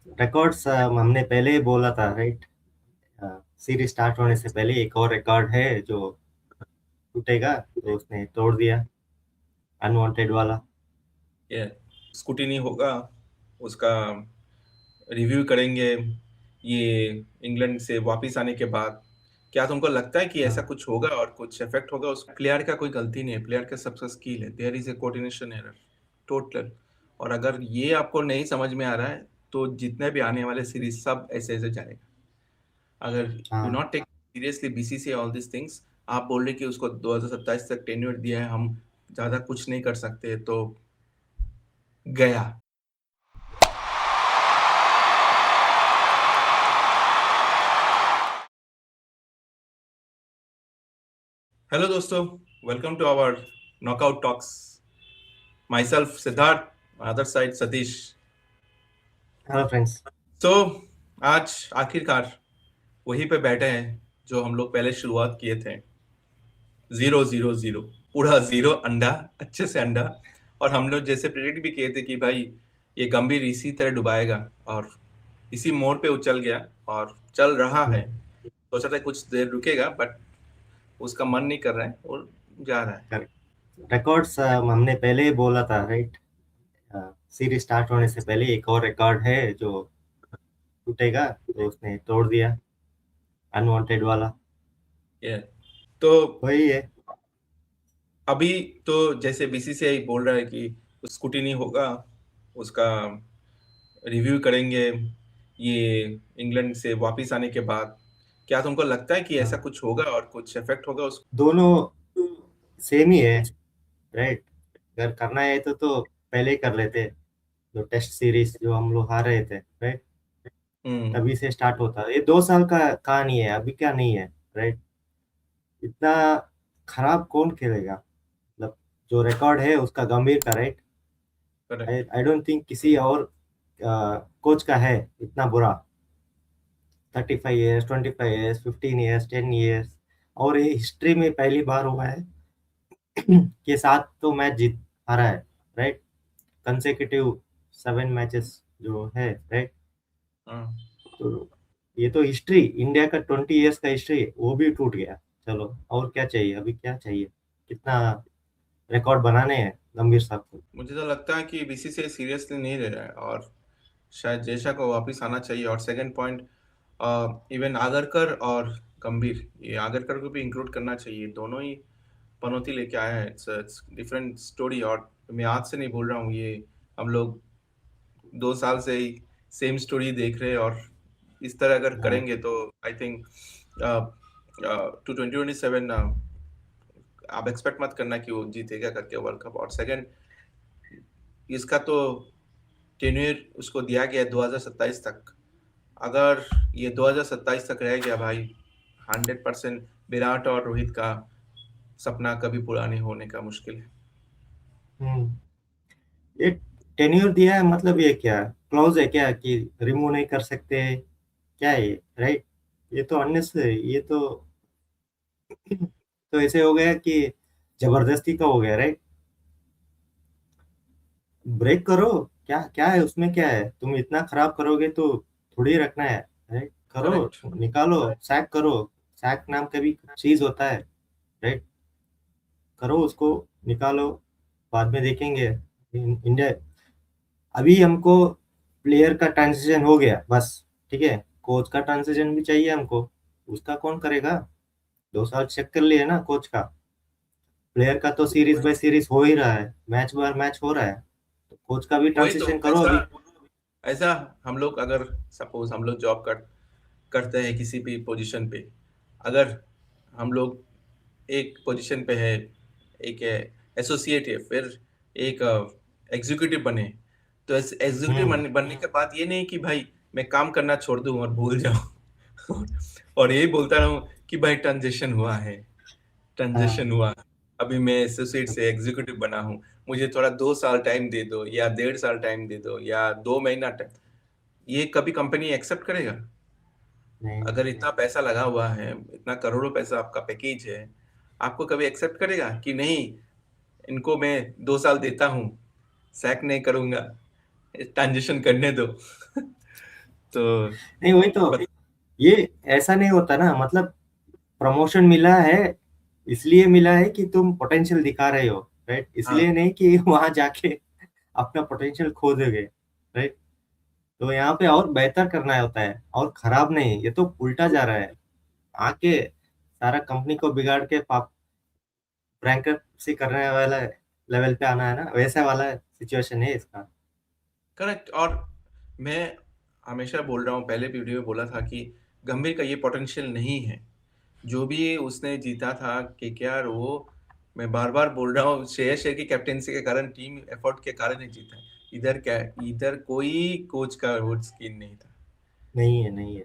Records हमने पहले ही बोला था, राइट? सीरीज स्टार्ट होने से पहले एक और रिकॉर्ड है जो टूटेगा, तो उसने तोड़ दिया, अनवांटेड वाला। ये स्कूटिनी होगा, उसका रिव्यू करेंगे ये इंग्लैंड से वापस आने के बाद। क्या तुमको लगता है कि ऐसा हाँ। कुछ होगा और कुछ इफेक्ट होगा? उस प्लेयर का कोई गलती नहीं है, प्लेयर का सबसे स्किल है, there is a coordination error total. और अगर ये आपको नहीं समझ में आ रहा है तो जितने भी आने वाले सीरीज सब ऐसे ऐसे जाएगा। अगर यू हाँ। Not take seriously BCCI all this things, आप बोल रहे कि उसको 2027 तक टेन्योर दिया है, हम ज्यादा कुछ नहीं कर सकते, तो गया। हेलो दोस्तों, welcome to our knockout talks. Myself Siddharth, other side Satish. Hello friends. तो आज आखिरकार वहीं पे बैठे हैं जो हम लोग पहले शुरुआत किए थे। 0-0-0, पूरा जीरो अंडा, अच्छे से अंडा। और हम लोग जैसे प्रेडिक्ट भी किए थे कि भाई ये गंभीर इसी तरह डुबाएगा, और इसी मोड़ पे उछल गया और चल रहा है। सोचा था कुछ देर रुकेगा, बट उसका मन नहीं कर रहा है और जा रहा है। करेक्ट। रिकॉर्ड्स हमने पहले ही बोला था, राइट? सीरीज स्टार्ट होने से पहले एक और रिकॉर्ड है जो टूटेगा, तो उसने तोड़ दिया, अनवांटेड वाला। ये तो वही है। अभी तो जैसे बीसीसीआई बोल रहा है कि स्कूटिनी होगा, उसका रिव्यू करेंगे ये इंग्लैंड से वापस आने के बाद। क्या तुमको लगता है कि ऐसा हाँ। कुछ होगा और कुछ इफेक्ट होगा उस? दोनों सेम ही है, राइट? अगर करना है तो पहले ही कर लेते। जो टेस्ट सीरीज जो हम लोग हार रहे थे, राइट? हम्म। तभी से स्टार्ट होता है। ये 2 साल का कहानी है, अभी क्या नहीं है, राइट? इतना खराब कौन खेलेगा? मतलब जो रिकॉर्ड है उसका, गंभीर का, right? I correct. I don't think किसी और कोच का है इतना बुरा। 35 ईयर्स, 25 ईयर्स, 15 ईयर्स, 10 ईयर्स। और ये हिस्ट्री में पहली बार हुआ है कि 7 तो मैच जीत हारा है, राइट? कंसेक्यूटिव 7 मैचेस जो है, राइट? हाँ। तो ये तो हिस्ट्री, इंडिया का 20 ईयर्स का हिस्ट्री वो भी टूट गया। चलो, और क्या चाहिए? अभी क्या चाहिए? कितना रिकॉर्ड बनाने हैं गंभीर साहब को? मुझे तो लगता है कि बीसीसीआई सीरियसली नहीं ले रहा है, और शायद जयशा को वापस आना चाहिए। और सेकंड पॉइंट, इवन आगरकर और गंभीर, ये आगरकर को भी इंक्लूड करना चाहिए। दोनों ही पनौती लेके आए हैं, इट्स डिफरेंट स्टोरी। और मैं आज से नहीं बोल रहा हूँ ये, हम लोग 2 साल से ही सेम स्टोरी देख रहे हैं। और इस तरह अगर हाँ। करेंगे तो आई थिंक टू 2027 आप एक्सपेक्ट मत करना कि वो जीतेगा करके वर्ल्ड कप। और सेकंड, इसका तो टेन्योर उसको दिया गया है 2027 तक। अगर ये 2027 तक रह गया भाई, 100% विराट और रोहित का सपना कभी पूरा नहीं होने का मुश्किल है। हम्म। ये टेन्योर दिया है मतलब ये क्या क्लॉज है क्या कि रिमूव नहीं कर सकते? क्या है ये, राइट? ये तो अननेसेसरी, ये तो ऐसे हो गया कि जबरदस्ती का हो गया, राइट? ब्रेक करो। क्या क्या है उसमें? क्या है? तुम इतना खराब करोगे तो थोड़ी रखना है, राइट? करो, करेक्ट। निकालो, सैक करो। सैक नाम का भी चीज होता है, राइट? करो उसको, निकालो, बाद में देखेंगे। इंडिया, अभी हमको प्लेयर का ट्रांजिशन हो गया बस, ठीक है। कोच का ट्रांजिशन भी चाहिए हमको। उसका कौन करेगा? 2 साल चेक कर लिए ना कोच का। प्लेयर का तो सीरीज बाय सीरीज हो ही रहा है, मैच बाय मैच हो रहा है। तो कोच का भी वही तो, ट्रांजिशन करो ऐसा अभी। ऐसा हम लोग, अगर सपोज हम लोग जॉब करते हैं किसी भी पोजीशन पे, अगर हम लोग एक पोजीशन पे है, एक एसोसिएट है, फिर एक एग्जीक्यूटिव बने, तो एग्जीक्यूटिव हम्म। बनने के बाद ये नहीं कि भाई मैं काम करना छोड़ दूं और भूल जाऊं और यही बोलता रहूं कि भाई ट्रांजिशन हुआ है, ट्रांजिशन हाँ। हुआ, अभी मैं एसोसिएट से एग्जीक्यूटिव बना हूं, मुझे थोड़ा 2 साल टाइम दे दो या 1.5 साल टाइम दे दो या 2 महीना टाइम। ये कभी कंपनी एक्सेप्ट करेगा? नहीं। अगर इतना पैसा लगा हुआ है, इतना करोड़ों पैसा आपका पैकेज है, आपको कभी एक्सेप्ट करेगा कि नहीं, इनको मैं 2 साल देता हूँ, सैक नहीं करूंगा, ट्रांजिशन करने दो तो नहीं वही तो, बत, ये ऐसा नहीं होता ना, मतलब प्रमोशन मिला है इसलिए मिला है कि तुम पोटेंशियल दिखा रहे हो, राइट, हाँ इसलिए नहीं कि वहां जाके अपना पोटेंशियल खो दोगे, राइट। तो यहाँ पे और बेहतर करना होता है और खराब नहीं, ये तो उल्टा जा रहा है, आके सारा कंपनी को बिगाड़ के पाप बैंकरप्सी करने वाला लेवल पे आना है ना, वैसा वाला सिचुएशन है इसका। करेक्ट। और मैं हमेशा बोल रहा हूँ, पहले वीडियो में बोला था कि गंभीर का ये पोटेंशियल नहीं है। जो भी उसने जीता था केकेआर, वो मैं बार बार बोल रहा हूँ, श्रेयस अय्यर की कैप्टेंसी के कारण, टीम एफर्ट के कारण ही जीता है। इधर क्या है, इधर कोई कोच का वो स्किल नहीं था। नहीं है, नहीं है।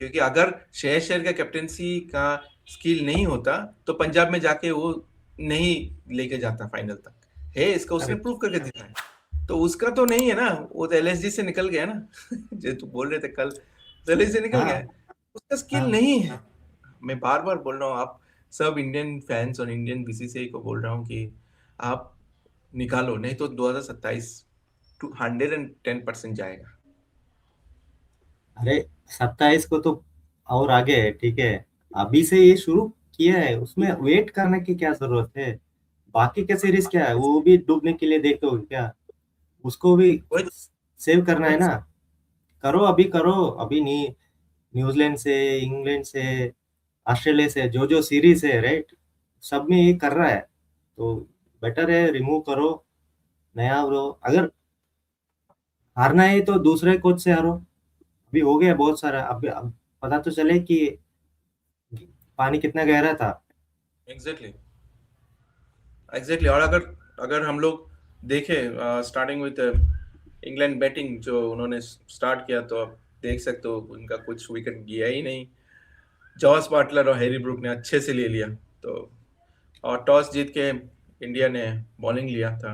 क्योंकि अगर श्रेयस अय्यर का कैप्टेंसी का स्किल नहीं होता तो पंजाब में जाके वो नहीं लेके जाता फाइनल तक। है इसका, उसने करेक्ट। प्रूव करके दिखाया। तो उसका तो नहीं है ना, वो तो एलएसजी से निकल गया ना। जो तू बोल रहे थे कल, एलएसजी से निकल गया है। हाँ उसका स्किल हाँ। नहीं है। मैं बार बार बोल रहा हूँ, आप सब इंडियन फैंस और इंडियन बीसीसीआई को बोल रहा हूँ कि आप निकालो, नहीं तो 2027 110% जाएगा। अरे 27 को तो और आगे है, ठीक है, अभी से ये शुरू किया है, उसमें वेट करने की क्या जरूरत है? बाकी का सीरीज क्या है, वो भी डूबने के लिए देखोगे क्या? उसको भी वही सेव करना है वही ना। करो अभी, करो अभी, नहीं न्यूजीलैंड से, इंग्लैंड से, ऑस्ट्रेलिया से जो जो सीरीज है, राइट, सब में ये कर रहा है, तो बेटर है रिमूव करो, नया ब्रो। अगर हारना है तो दूसरे कोच से हारो, अभी हो गया बहुत सारा, अब पता तो चले कि पानी कितना गहरा था। Exactly exactly. और अगर अगर हम लोग देखें, स्टार्टिंग विद इंग्लैंड बैटिंग जो उन्होंने स्टार्ट किया, तो आप देख सकते हो उनका कुछ विकेट गया ही नहीं। जॉस बटलर और हैरी ब्रूक ने अच्छे से ले लिया। तो और टॉस जीत के इंडिया ने बॉलिंग लिया था।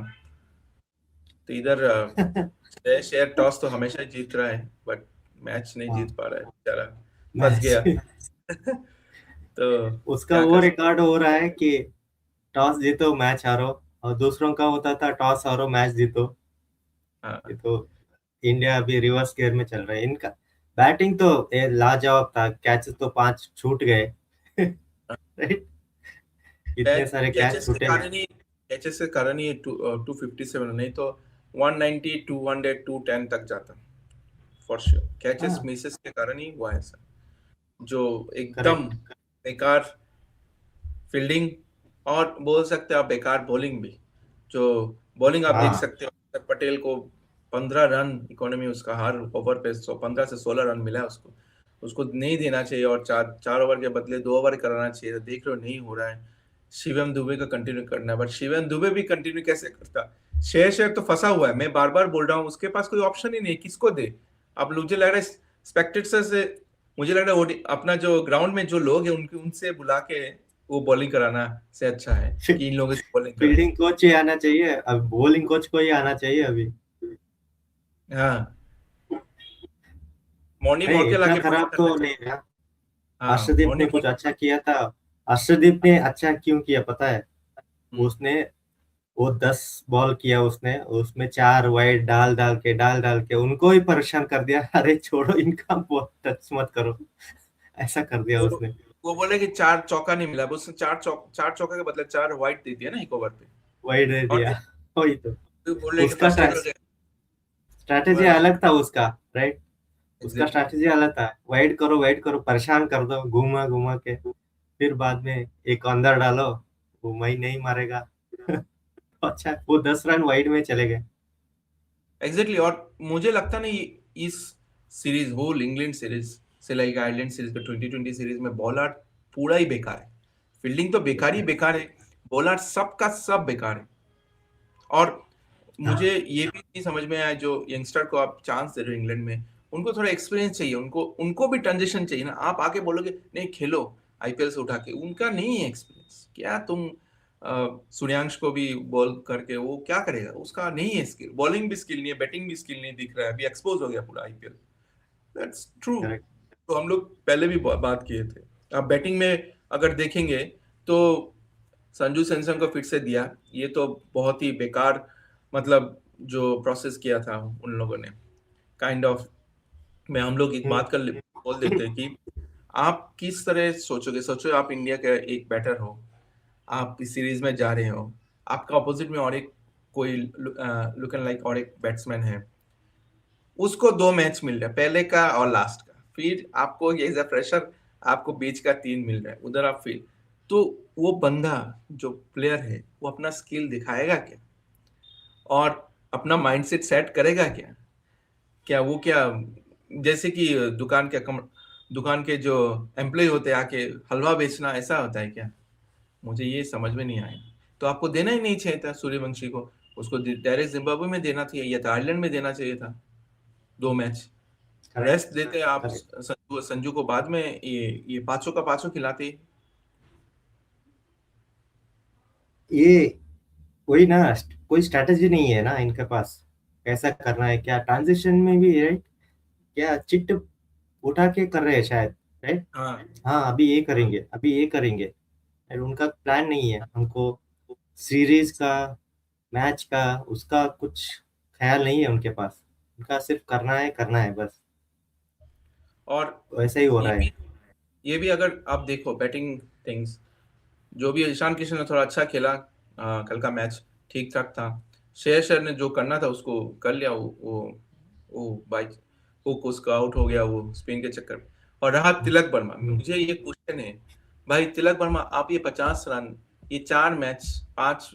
तो इधर शेयर टॉस तो हमेशा जीत रहा है, बट मैच नहीं जीत हाँ, पा रहा है बेचारा, फंस मैच गया। तो उसका क्या वो कर सकते। रिकॉर्ड हो रहा है कि टॉस जीतो मैच हारो, और दूसरों का होता था टॉस हारो मैच जीतो। ये हाँ तो इंडिया अभी रिवर्स गियर में चल रहा है इनका। बैटिंग तो लाजवाब था, कैचेस तो 5 छूट गए। राइट, इतने सारे कैच छूटे हैं। कैचेस के कारण ही 257, नहीं तो 190 200 210 तक जाता फॉर श्योर। कैचेस हाँ, मिसेस के कारण ही हुआ है ऐसा, जो एकदम करेक्ट। बेकार फील्डिंग, और बोल सकते हैं आप बेकार बॉलिंग भी। जो बॉलिंग आप देख हाँ, सकते हो, अक्षर पटेल को 15 रन इकोनॉमी उसका हर ओवर पे, 15 से 16 रन मिला है उसको। उसको नहीं देना चाहिए, और चार चार ओवर के बदले 2 ओवर कराना चाहिए। तो देख रहे हो नहीं हो रहा है। शिवम दुबे का कंटिन्यू करना है, बट शिवम दुबे भी कंटिन्यू कैसे करता। शेर तो फंसा हुआ है। मैं बार बार बोल रहा हूँ, उसके पास कोई ऑप्शन ही नहीं है, किसको दे। अब मुझे लग रहा है स्पेक्टेटर्स से, मुझे लग रहा है अपना जो ग्राउंड में जो लोग हैं उनके उनसे बुला के वो बॉलिंग कराना से अच्छा है कि इन लोगों से बॉलिंग कराए। फील्डिंग कोच ही आना चाहिए, अब बॉलिंग कोच को ही आना चाहिए अभी। हाँ, मॉर्नी नहीं मॉर्के इतना लाके बॉलिंग खराब करना तो चाहिए। नहीं था। हाँ, अर्शदीप मॉर्नी ने मॉर्क। कुछ अच्छा किया था। अर्शदीप ने अच्छा क्यों किया पता है? हम्म, उसने वो 10 बॉल किया, उसने उसमें 4 वाइड डाल डाल के उनको ही परेशान कर दिया। अरे छोड़ो इनका, बहुत टच मत करो, ऐसा कर दिया वो उसने। वो बोले कि 4 चौका नहीं मिला, उसने 4 चौका के बदले 4 वाइड दे दिया ना एक ओवर पे। वाइड दे और दिया, वही तो। तो बोले कि उसका फ्रस्ट्रेट हो गए। स्ट्रैटेजी बस अलग था उसका, राइट। उसका एग्जैक्टली। स्ट्रैटेजी अलग था, वाइड करो परेशान कर दो, घुमा घुमा के, फिर बाद में एक अंदर डालो, वो मई नहीं मारेगा। अच्छा, वो 10 रन वाइड में चले गए। एग्जैक्टली। और मुझे लगता नहीं इस सीरीज, होल इंग्लैंड सीरीज से लाइक आयरलैंड सीरीज का 2020 सीरीज में बॉल आउट पूरा ही बेकार है। फील्डिंग तो बेकार ही बेकार है, बॉल आउट सबका सब बेकार है। और हाँ, मुझे ये भी नहीं समझ में आया, जो यंगस्टर को आप चांस दे रहे हो इंग्लैंड में, उनको थोड़ा एक्सपीरियंस चाहिए, उनको उनको भी ट्रांजिशन चाहिए ना। आप आके बोलोगे नहीं खेलो आईपीएल से उठा के, उनका नहीं है एक्सपीरियंस। क्या तुम सूर्यांश को भी बॉल करके वो क्या करेगा, उसका नहीं है स्किल, बॉलिंग भी स्किल नहीं है, बैटिंग भी स्किल नहीं दिख रहा है, अभी एक्सपोज हो गया पूरा आईपीएल। That's true. करेक्ट। तो हम लोग पहले भी बात किए थे। आप बैटिंग में अगर देखेंगे तो संजू सैमसन को फिर से दिया, ये तो बहुत ही बेकार, मतलब जो प्रोसेस किया था उन लोगों ने, काइंड ऑफ मैं हम लोग एक बात कर बोल देते हैं कि आप किस तरह सोचोगे। सोचो आप इंडिया का एक बैटर हो, आप इस सीरीज में जा रहे हो, आपका अपोजिट में और एक कोई लुकन लाइक और एक बैट्समैन है, उसको 2 मैच मिल रहा है, पहले का और लास्ट का, फिर आपको ये एज प्रेशर आपको बीच का 3 मिल रहा है, उधर आप फील, तो वो बंदा जो प्लेयर है वो अपना स्किल दिखाएगा क्या और अपना माइंडसेट सेट करेगा क्या? क्या वो क्या जैसे कि दुकान के जो एम्प्लॉय होते हैं आके हलवा बेचना, ऐसा होता है क्या? मुझे ये समझ में नहीं आया। तो आपको देना ही नहीं चाहिए था सूर्यवंशी को, उसको डायरेक्ट जिम्बाब्वे में देना चाहिए या तो आयरलैंड में देना चाहिए था 2 मैच। करेक्ट रेस्ट देते आप करेक्ट। संजू को, बाद में ये पांचों का पांचों खिलाते। ये वही ना, कोई स्ट्रैटेजी नहीं है ना इनके पास, कैसा करना है क्या ट्रांजिशन में भी, राइट? क्या चिट उठा के कर रहे हैं शायद, राइट? हाँ, हाँ अभी ये करेंगे, अभी ये करेंगे, और उनका प्लान नहीं है। हमको सीरीज का, मैच का, उसका कुछ ख्याल नहीं है उनके पास। उनका सिर्फ करना है बस। और तो ऐसा ही हो ये रहा भी है। ये भी अगर आप देखो बैटिंग थिंग्स, जो भी ईशान किशन ने थोड़ा अच्छा खेला, कल का मैच ठीक ठाक था। श्रेयस अय्यर ने जो करना था उसको कर लिया, वो बाइक हुक उसका आउट हो गया वो स्पिन के चक्कर में। और रहा तिलक वर्मा, हम्म, मुझे ये क्वेश्चन है भाई, तिलक वर्मा आप ये 50 रन, ये 4 मैच, 5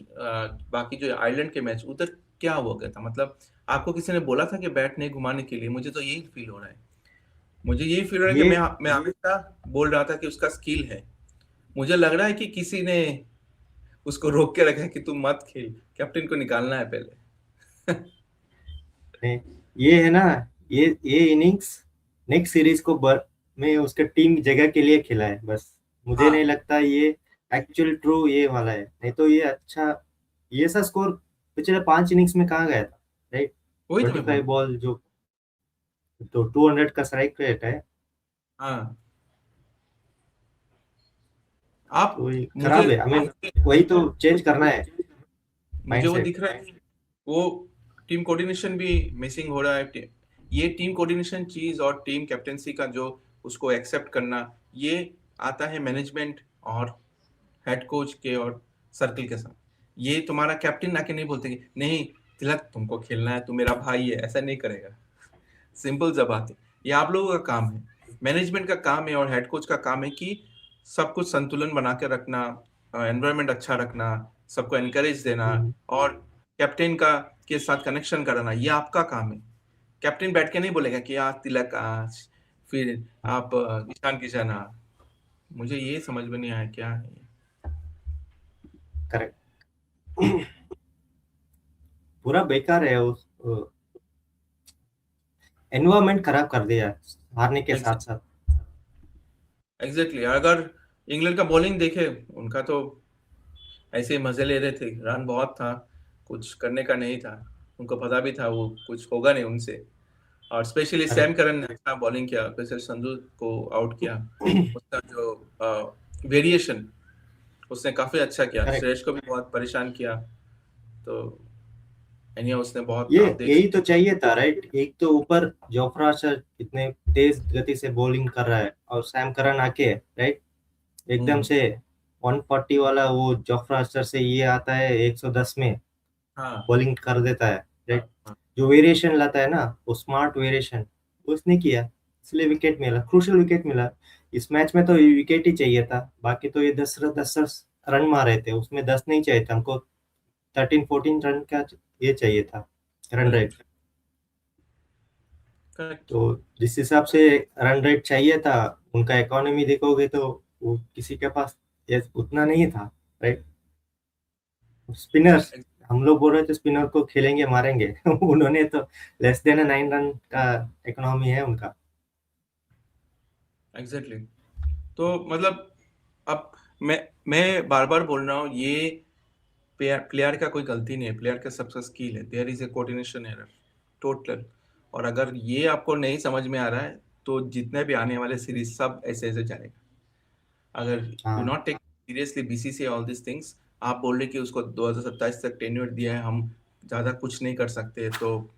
बाकी जो आयरलैंड के मैच उधर क्या हुआ गया था? मतलब आपको किसी ने बोला था कि बैट नहीं घुमाने के लिए? मुझे तो यही फील हो रहा है, मुझे यही फील हो रहा है कि ये मैं हमेशा बोल रहा था कि उसका स्किल है। मुझे लग रहा है कि किसी ने उसको रोक के रखा है कि तुम मत खेल, कैप्टन को निकालना है पहले। ये है ना, ये इनिंग्स नेक्स्ट सीरीज को में उसके टीम जगह के लिए खेला है बस। मुझे नहीं हाँ, लगता ये एक्चुअल ट्रू ये वाला है, नहीं तो ये अच्छा, ये सा स्कोर पिछले 5 इनिंग्स में कहाँ गया था, राइट? वही तो ट्वेंटी मैं बोल फाइव रहा हूँ। बॉल जो, तो 200 का स्ट्राइक रेट है। हाँ, आप तो ये मुझे खराब है, हमें वही तो चेंज करना है मुझे वो माइंडसेट। दिख रहा है कि वो टीम कोऑर्डिनेशन भी मिसिंग हो रहा है। ये टीम कोऑर्डिनेशन चीज और टीम कैप्टेंसी का जो उसको एक्सेप्ट करना, ये आता है मैनेजमेंट और हेड कोच के और सर्कल के साथ। ये तुम्हारा कैप्टन आके नहीं बोलते कि नहीं तिलक तुमको खेलना है, तू मेरा भाई है, ऐसा नहीं करेगा। सिंपल सा बात है, ये आप लोगों का काम है, मैनेजमेंट का काम है और हेड कोच का काम है कि सब कुछ संतुलन बना के रखना, एनवायरनमेंट अच्छा रखना, सबको एनकरेज देना हम्म, और कैप्टन का के साथ कनेक्शन कराना, ये आपका काम है। कैप्टन बैठ के नहीं बोलेगा कि यार तिलक आज, फिर आप ईशान किशन आ। मुझे ये समझ में नहीं आया क्या है ये। करेक्ट। पूरा बेकार है उस, एनवायरमेंट खराब कर दिया हारने के साथ साथ। एग्जैक्टली, अगर इंग्लैंड का बॉलिंग देखे, उनका तो ऐसे ही मजे ले रहे थे, रन बहुत था, कुछ करने का नहीं था, उनको पता भी था वो कुछ होगा नहीं उनसे। और स्पेशली सैम करेक्ट। करन ने अच्छा बॉलिंग किया, स्पेशली संजू को आउट किया। उसका जो वेरिएशन उसने काफी अच्छा किया, करेक्ट। श्रेयस को भी बहुत परेशान किया। तो एनिया उसने बहुत, ये आप देख यही तो सकते चाहिए था, राइट? एक तो ऊपर जोफ्रा आर्चर इतने तेज गति से बॉलिंग कर रहा है, और सैम करन आके, राइट, हो। एकदम से 140 वाला वो जोफ्रा आर्चर से ये आता है 110 में हाँ, बॉलिंग कर देता है, राइट? हाँ, जो वेरिएशन लाता है ना, वो स्मार्ट वेरिएशन उसने किया, इसलिए विकेट मिला, क्रूशियल विकेट मिला। इस मैच में तो विकेट ही चाहिए था, बाकी तो ये 10 रन मारे थे, उसमें 10 नहीं चाहिए था हमको, 13-14 रन का ये चाहिए था, रन रेट। करेक्ट, करेक्ट, तो जिस हिसाब से रन रेट चाहिए था, उनका इकोनॉमी देखोगे तो वो किसी के पास ये उतना नहीं था, राइट? स्पिनर्स, हम लोग बोल रहे थे स्पिनर को खेलेंगे मारेंगे, उन्होंने तो लेस देन 9 रन का इकोनॉमी है उनका। एग्जैक्टली। तो मतलब अब मैं बार बार बोल रहा हूँ, ये प्लेयर का कोई गलती नहीं है, प्लेयर का सबसे स्किल है, there is a coordination error total. और अगर ये आपको नहीं समझ में आ रहा है, तो जितने भी आने वाले सीरीज सब ऐसे ऐसे जाएगा। अगर यू हाँ not take seriously BCCI all this things, आप बोल रहे कि उसको 2027 तक टेन्योर दिया है, हम ज्यादा कुछ नहीं कर सकते, तो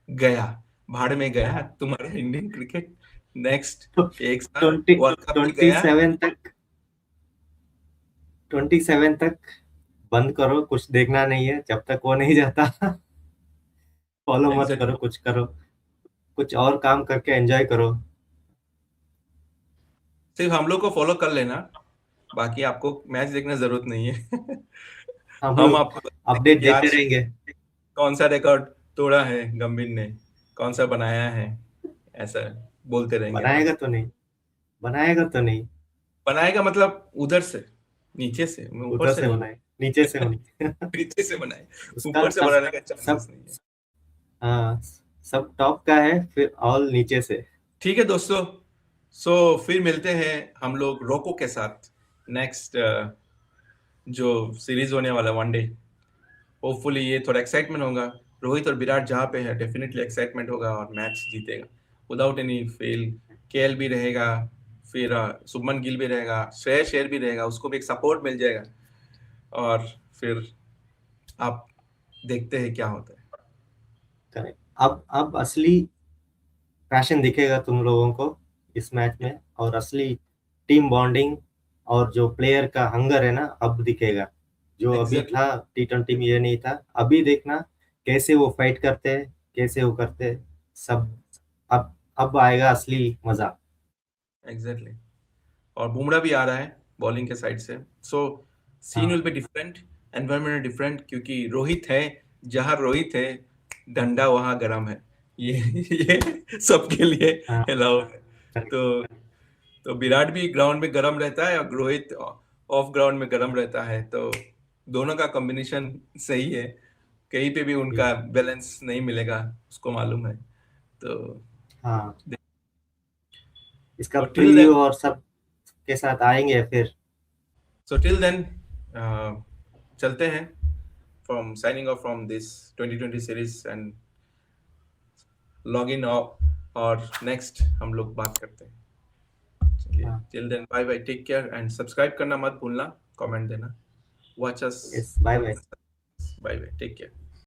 गया। भाड़ में गया तुम्हारा इंडियन क्रिकेट। नेक्स्ट तो एक साल 20 वर्ल्ड कप भी गया। 27 तक 27 तक बंद करो, कुछ देखना नहीं है जब तक वो नहीं जाता। फॉलो मत एग्जैक्टली, करो, कुछ करो, कुछ और काम करके एंजॉय करो। सिर्फ हम लोग को फॉलो कर लेना, बाकी आपको मैच देखने जरूरत नहीं है। हम हम लोग आपको बताएंगे अपडेट कि देते आज रहेंगे। कौन सा रिकॉर्ड तोड़ा है गंभीर ने, कौन सा बनाया है, ऐसा बोलते रहेंगे हम बनाएगा आपको। तो नहीं, बनाएगा तो नहीं, बनाएगा मतलब उधर से, नीचे से, ऊपर उधर से से नहीं। बनाए, नीचे से होने। नीचे से बनाए, उसका ऊपर से सब बनाने का सब चांसेस नहीं है। हाँ, सब टॉप का है, फिर ऑल नीचे से। ठीक है दोस्तों, सो फिर मिलते हैं हम लोग रोको के साथ नेक्स्ट जो सीरीज होने वाला वनडे। होपफुली ये थोड़ा एक्साइटमेंट होगा, रोहित और विराट जहाँ पे है डेफिनेटली एक्साइटमेंट होगा और मैच जीतेगा विदाउट एनी फेल। केएल भी रहेगा, फिर शुभमन गिल भी रहेगा, श्रेयस अय्यर भी रहेगा, उसको भी एक सपोर्ट मिल जाएगा। और फिर आप देखते हैं क्या होता है। करेक्ट। अब असली पैशन दिखेगा तुम लोगों को इस मैच में, और असली टीम बॉन्डिंग और जो प्लेयर का हंगर है ना, अब दिखेगा। जो अभी एग्जैक्टली, था T20 में ये नहीं था, अभी देखना कैसे वो फाइट करते हैं, कैसे वो करते हैं सब। अब आएगा असली मजा। एग्जैक्टली। और बुमराह भी आ रहा है बॉलिंग के साइड से, सो सीन विल हाँ बी डिफरेंट, एनवायरनमेंट डिफरेंट, क्योंकि रोहित है, जहाँ रोहित है डंडा वहाँ गर्म है। ये सबके लिए हाँ। अलाउ है। करेक्ट। तो विराट भी ग्राउंड में गर्म रहता है और रोहित ऑफ ग्राउंड में गर्म रहता है, तो दोनों का कॉम्बिनेशन सही है। कहीं पे भी उनका बैलेंस नहीं मिलेगा, उसको मालूम है। तो हाँ, इसका टिल देन, प्रीव्यू और सब के साथ आएंगे फिर। चलते हैं, from signing off from this 2020 series and log in off, और नेक्स्ट हम लोग बात करते हैं। चलिए, हाँ। Till then bye bye, take care and subscribe करना मत भूलना, कमेंट देना, watch us, yes, bye bye. Bye bye, take care.